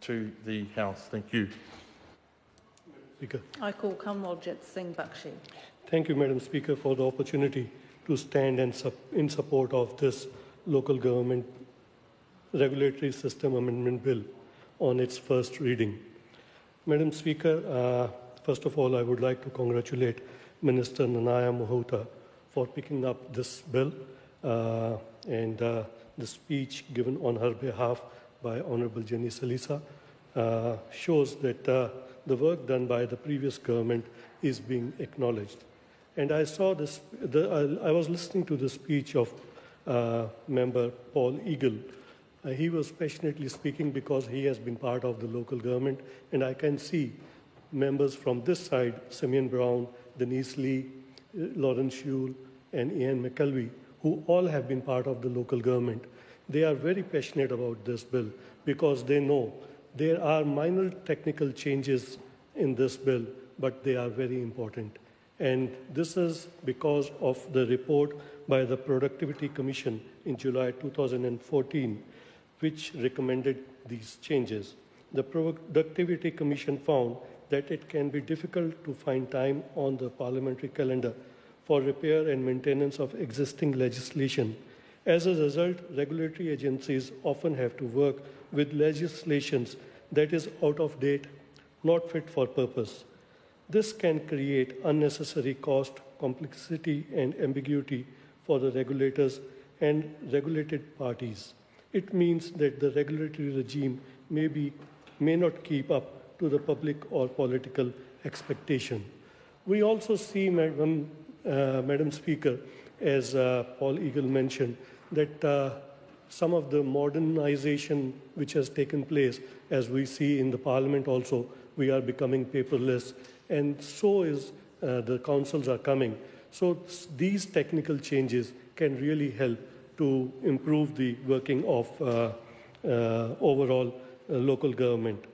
to the House. Thank you. Speaker. I call Kanwaljit Singh Bakshi. Thank you, Madam Speaker, for the opportunity to stand in support of this local government regulatory system amendment bill on its first reading. Madam Speaker, first of all, I would like to congratulate Minister Nanaya Mohota for picking up this bill and the speech given on her behalf by Honorable Jenny Salisa shows that the work done by the previous government is being acknowledged. And I saw this, I was listening to the speech of Member Paul Eagle. He was passionately speaking because he has been part of the local government, and I can see members from this side, Simeon Brown, Denise Lee, Lawrence Shule, and Ian McKelvey, who all have been part of the local government. They are very passionate about this bill because they know there are minor technical changes in this bill, but they are very important. And this is because of the report by the Productivity Commission in July 2014, which recommended these changes. The Productivity Commission found that it can be difficult to find time on the parliamentary calendar for repair and maintenance of existing legislation. As a result, regulatory agencies often have to work with legislations that is out of date, not fit for purpose. This can create unnecessary cost, complexity, and ambiguity for the regulators and regulated parties. It means that the regulatory regime may not keep up to the public or political expectation. We also see, Madam Speaker, as Paul Eagle mentioned, that some of the modernization which has taken place, as we see in the Parliament also, we are becoming paperless, and so is the councils are coming. So these technical changes can really help to improve the working of overall local government.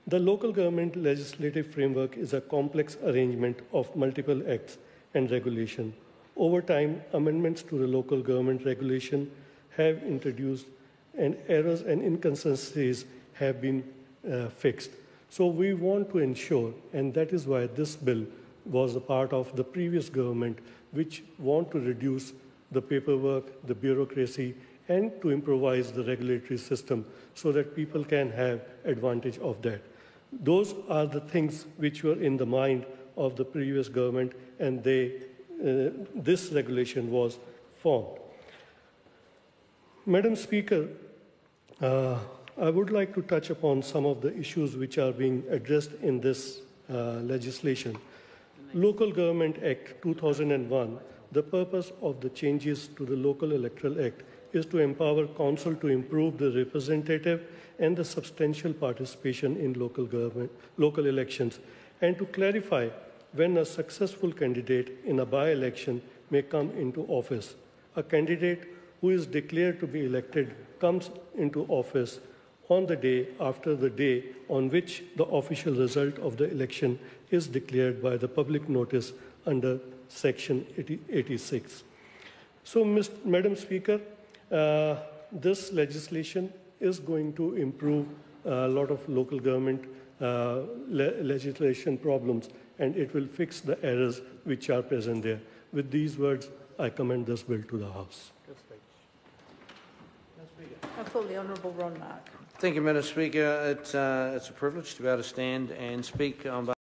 The local government legislative framework is a complex arrangement of multiple acts and regulation. Over time, amendments to the local government regulation have introduced, and errors and inconsistencies have been fixed. So we want to ensure, and that is why this bill was a part of the previous government, which want to reduce the paperwork, the bureaucracy, and to improvise the regulatory system so that people can have advantage of that. Those are the things which were in the mind of the previous government, and this regulation was formed. Madam Speaker, I would like to touch upon some of the issues which are being addressed in this legislation. Local Government Act 2001, the purpose of the changes to the Local Electoral Act is to empower council to improve the representative and the substantial participation in local elections, and to clarify when a successful candidate in a by-election may come into office. A candidate who is declared to be elected comes into office on the day after the day on which the official result of the election is declared by the public notice under Section 86. So, Madam Speaker, this legislation is going to improve a lot of local government legislation problems, and it will fix the errors which are present there. With these words, I commend this bill to the House. I call the Honourable Ron Mark. Thank you, Madam Speaker. It's a privilege to be able to stand and speak on behalf